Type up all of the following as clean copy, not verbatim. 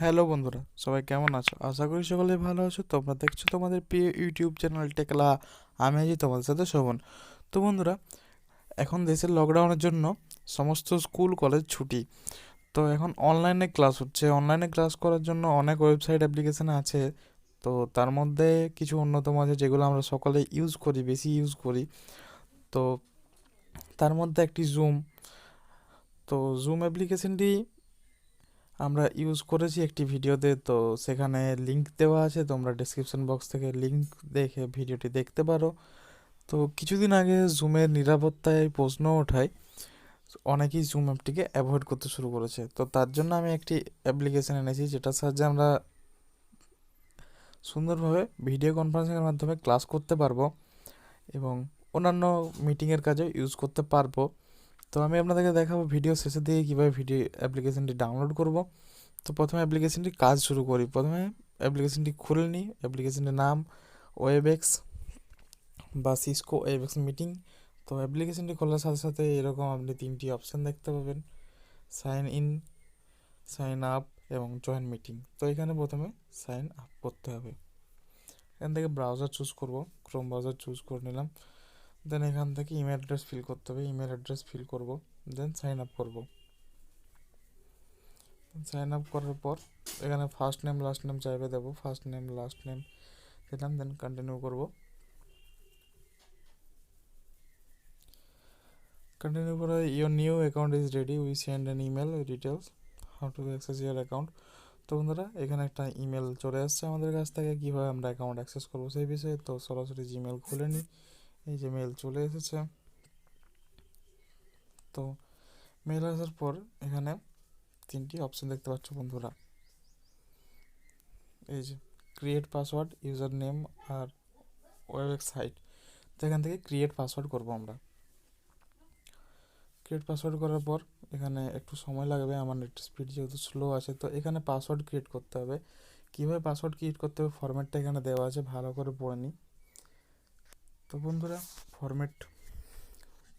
Hello বন্ধুরা, সবাই কেমন আছো? আশা করি সকলে ভালো আছো। তোমরা দেখছো তোমাদের প্রিয় ইউটিউব চ্যানেল টেকলা। আমি আছি তোমাদের সাথে শোভন। তো বন্ধুরা, এখন দেশের লকডাউনের জন্য সমস্ত স্কুল কলেজ ছুটি। তো এখন অনলাইনে ক্লাস হচ্ছে। অনলাইনে ক্লাস করার জন্য অনেক ওয়েবসাইট অ্যাপ্লিকেশন আছে। তো তার মধ্যে কিছু অন্যতম আছে যেগুলো আমরা সকলে ইউজ করি, বেশি ইউজ করি। তো তার মধ্যে একটি জুম। তো জুম অ্যাপ্লিকেশনটি আমরা ইউজ করেছি একটি ভিডিওতে। তো সেখানে লিংক দেওয়া আছে, তোমরা ডিসক্রিপশন বক্স থেকে লিংক দেখে ভিডিওটি দেখতে পারো। তো কিছুদিন আগে জুমের নিরাপত্তায় প্রশ্ন ওঠায় অনেকেই জুম অ্যাপটিকে অ্যাভয়েড করতে শুরু করেছে। তো তার জন্য আমি একটি অ্যাপ্লিকেশন এনেছি যেটার সাহায্যে আমরা সুন্দরভাবে ভিডিও কনফারেন্সিংয়ের মাধ্যমে ক্লাস করতে পারবো এবং অন্যান্য মিটিংয়ের কাজেও ইউজ করতে পারবো। তো আমি আপনাদেরকে দেখাবো ভিডিও শেষের দিকে কীভাবে ভিডিও অ্যাপ্লিকেশনটি ডাউনলোড করব। তো প্রথমে অ্যাপ্লিকেশনটির কাজ শুরু করি। প্রথমে অ্যাপ্লিকেশনটি খুলে নিই। অ্যাপ্লিকেশনটির নাম ওয়েবএক্স বা সিসকো ওয়েবএক্স মিটিং। তো অ্যাপ্লিকেশনটি খোলার সাথে সাথে এরকম আপনি তিনটি অপশান দেখতে পাবেন: সাইন ইন, সাইন আপ এবং জয়েন মিটিং। তো এখানে প্রথমে সাইন আপ করতে হবে। এখান থেকে ব্রাউজার চুজ করব, ক্রোম ব্রাউজার চুজ করে নিলাম। দেন এখান থেকে ইমেল অ্যাড্রেস ফিল করতে হবে, ইমেল অ্যাড্রেস ফিল করব। দেন সাইন আপ করব। সাইন আপ করার পর এখানে ফার্স্ট নেম লাস্ট নেম চাইবে, দেবো ফার্স্ট নেম লাস্ট নেম দিলাম। দেন কন্টিনিউ করব। কন্টিনিউ করে your new account is ready, we send an email details how to access year account. তো বন্ধুরা, এখানে একটা ইমেল চলে আসছে আমাদের কাছ থেকে, কীভাবে আমরা অ্যাকাউন্ট অ্যাক্সেস করবো সেই বিষয়ে। তো সরাসরি জিমেল খুলে নিই। এই যে মেল চলে এসেছে। তো মেল আসার পর এখানে তিনটি অপশান দেখতে পাচ্ছ বন্ধুরা। এই যে ক্রিয়েট পাসওয়ার্ড, ইউজার নেম আর ওয়েবএক্স সাইট। তো এখান থেকে ক্রিয়েট পাসওয়ার্ড করব আমরা। ক্রিয়েট পাসওয়ার্ড করার পর এখানে একটু সময় লাগবে, আমার নেট স্পিড যেহেতু স্লো আছে। তো এখানে পাসওয়ার্ড ক্রিয়েট করতে হবে। কীভাবে পাসওয়ার্ড ক্রিয়েট করতে হবে ফরম্যাটটা এখানে দেওয়া আছে, ভালো করে পড়ে নিই। তো বন্ধুরা, ফরম্যাট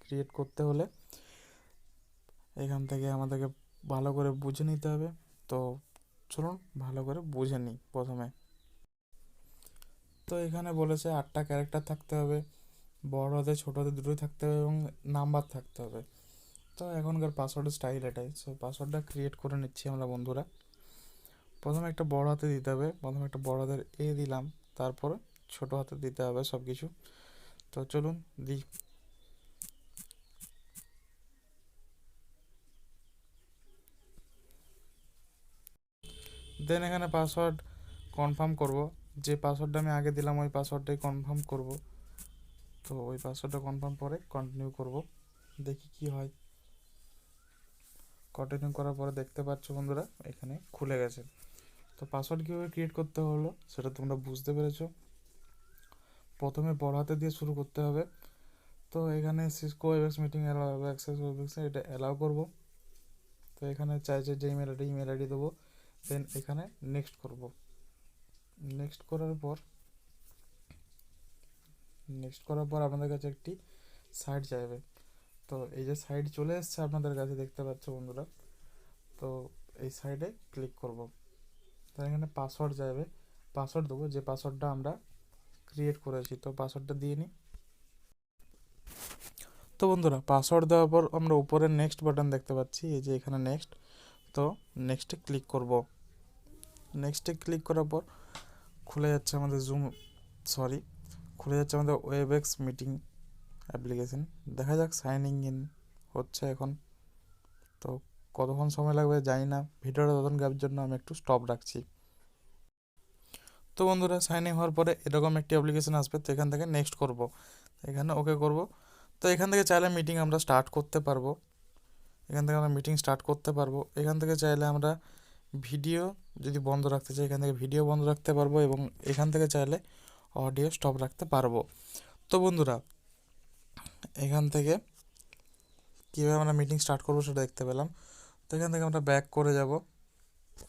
ক্রিয়েট করতে হলে এখান থেকে আমাদেরকে ভালো করে বুঝে নিতে হবে। তো চলুন ভালো করে বুঝে নিই প্রথমে। তো এখানে বলেছে 8টা ক্যারেক্টার থাকতে হবে, বড় হাতে ছোটো হাতে দুটোই থাকতে হবে এবং নাম্বার থাকতে হবে। তো এখনকার পাসওয়ার্ডের স্টাইল এটাই। সো পাসওয়ার্ডটা ক্রিয়েট করে নিচ্ছি আমরা বন্ধুরা। প্রথমে একটা বড় হাতে দিতে হবে, প্রথমে একটা বড় হাতের এ দিলাম, তারপরে ছোটো হাতে দিতে হবে সব কিছু। তো চলুন দিই। দেন এখানে পাসওয়ার্ড কনফার্ম করব। যে পাসওয়ার্ডটা আমি আগে দিলাম ওই পাসওয়ার্ডটাই কনফার্ম করব। তো ওই পাসওয়ার্ডটা কনফার্ম করে কন্টিনিউ করব, দেখি কি হয়। কন্টিনিউ করার পরে দেখতে পাচ্ছ বন্ধুরা এখানে খুলে গেছে। তো পাসওয়ার্ড কীভাবে ক্রিয়েট করতে হলো সেটা তোমরা বুঝতে পেরেছো। প্রথমে বড় হাতে দিয়ে শুরু করতে হবে। তো এখানে সিসকো ওয়েবএক্স মিটিং অ্যালাউ অ্যাক্সেস ওয়েবএক্স এটা অ্যালাউ করব। তো এখানে চাইছে যে ইমেল আইডি দেবো। দেন এখানে নেক্সট করব। নেক্সট করার পর আপনাদের কাছে একটি সাইট চাইবে। তো এই যে সাইট চলে এসছে আপনাদের কাছে, দেখতে পাচ্ছ বন্ধুরা। তো এই সাইডে ক্লিক করব। তো এখানে পাসওয়ার্ড চাইবে, পাসওয়ার্ড দেবো যে পাসওয়ার্ডটা আমরা ক্রিয়েট করেছি। তো পাসওয়ার্ডটা দিয়ে নিই। তো বন্ধুরা, পাসওয়ার্ড দেওয়ার পর আমরা উপরে নেক্সট বাটন দেখতে পাচ্ছি, এই যে এখানে নেক্সট। তো নেক্সটে ক্লিক করব। নেক্সটে ক্লিক করার পর খুলে যাচ্ছে আমাদের খুলে যাচ্ছে আমাদের ওয়েবএক্স মিটিং অ্যাপ্লিকেশন। দেখা যাক সাইনিং ইন হচ্ছে এখন। তো কতক্ষণ সময় লাগবে জানি না, ভিডিওটা ততক্ষণ গ্যাপের জন্য আমি একটু স্টপ রাখছি। তো বন্ধুরা, সাইন ইন হওয়ার পরে এরকম একটি অ্যাপ্লিকেশন আসবে। তো এখান থেকে নেক্সট করব, এখানে ওকে করব। তো এখান থেকে চাইলে মিটিং আমরা স্টার্ট করতে পারবো। এখান থেকে চাইলে আমরা ভিডিও যদি বন্ধ রাখতে চাই এখান থেকে ভিডিও বন্ধ রাখতে পারবো এবং এখান থেকে চাইলে অডিও স্টপ রাখতে পারবো। তো বন্ধুরা, এখান থেকে কীভাবে আমরা মিটিং স্টার্ট করবো সেটা দেখতে পেলাম। তো এখান থেকে আমরা ব্যাক করে যাব।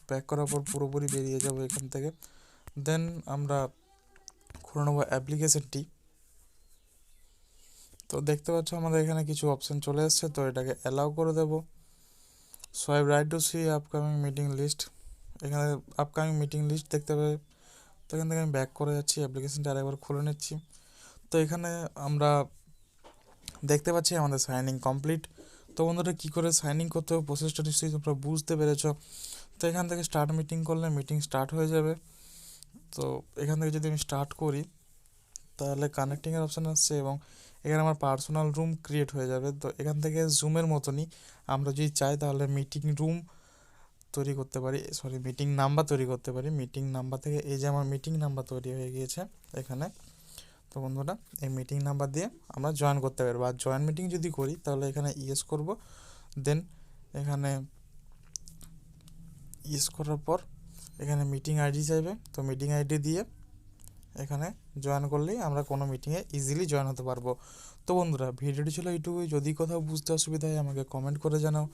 ব্যাক করার পর পুরোপুরি বেরিয়ে যাব এখান থেকে। দেন আমরা খুলে নেবো অ্যাপ্লিকেশনটি। তো দেখতে পাচ্ছ আমাদের এখানে কিছু অপশান চলে এসছে। তো এটাকে অ্যালাউ করে দেব। Swipe right to see upcoming meeting list, এখানে আপকামিং মিটিং লিস্ট দেখতে পাবে। তো এখান থেকে আমি ব্যাক করে যাচ্ছি, অ্যাপ্লিকেশনটা আরেকবার খুলে নিচ্ছি। তো এখানে আমরা দেখতে পাচ্ছি আমাদের সাইনিং কমপ্লিট। তো বন্ধুরা কী করে সাইনিং করতে হবে প্রসেসটা নিশ্চয়ই তোমরা বুঝতে পেরেছ। তো এখান থেকে স্টার্ট মিটিং করলে মিটিং স্টার্ট হয়ে যাবে। তো এখান থেকে যদি আমি স্টার্ট করি তাহলে কানেক্টিংয়ের অপশান আসছে এবং এখানে আমার পার্সোনাল রুম ক্রিয়েট হয়ে যাবে। তো এখান থেকে জুমের মতনই আমরা যদি চাই তাহলে মিটিং রুম তৈরি করতে পারি, সরি মিটিং নাম্বার তৈরি করতে পারি। মিটিং নাম্বার থেকে এই যে আমার মিটিং নাম্বার তৈরি হয়ে গিয়েছে এখানে। তো বন্ধুরা এই মিটিং নাম্বার দিয়ে আমরা জয়েন করতে পারবো। আর জয়েন মিটিং যদি করি তাহলে এখানে ইয়েস করব, দেন এখানে ইয়েস করার পর এখানে মিটিং আইডি চাইবে। তো মিটিং আইডি দিয়ে এখানে জয়েন করলেই আমরা কোনো মিটিংয়ে ইজিলি জয়েন হতে পারবো। তো বন্ধুরা ভিডিওটি ছিল এইটুকুই। যদি কোথাও বুঝতে অসুবিধা হয় আমাকে কমেন্ট করে জানাও।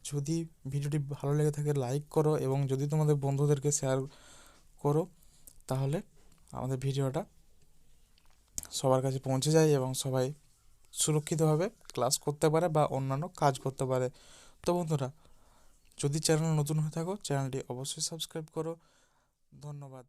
যদি ভিডিওটি ভালো লেগে থাকে লাইক করো এবং যদি তোমাদের বন্ধুদেরকে শেয়ার করো তাহলে আমাদের ভিডিওটা সবার কাছে পৌঁছে যায় এবং সবাই সুরক্ষিতভাবে ক্লাস করতে পারে বা অন্যান্য কাজ করতে পারে। তো বন্ধুরা যদি চ্যানেল নতুন হয়ে থাকো চ্যানেলটি অবশ্যই সাবস্ক্রাইব করো। ধন্যবাদ।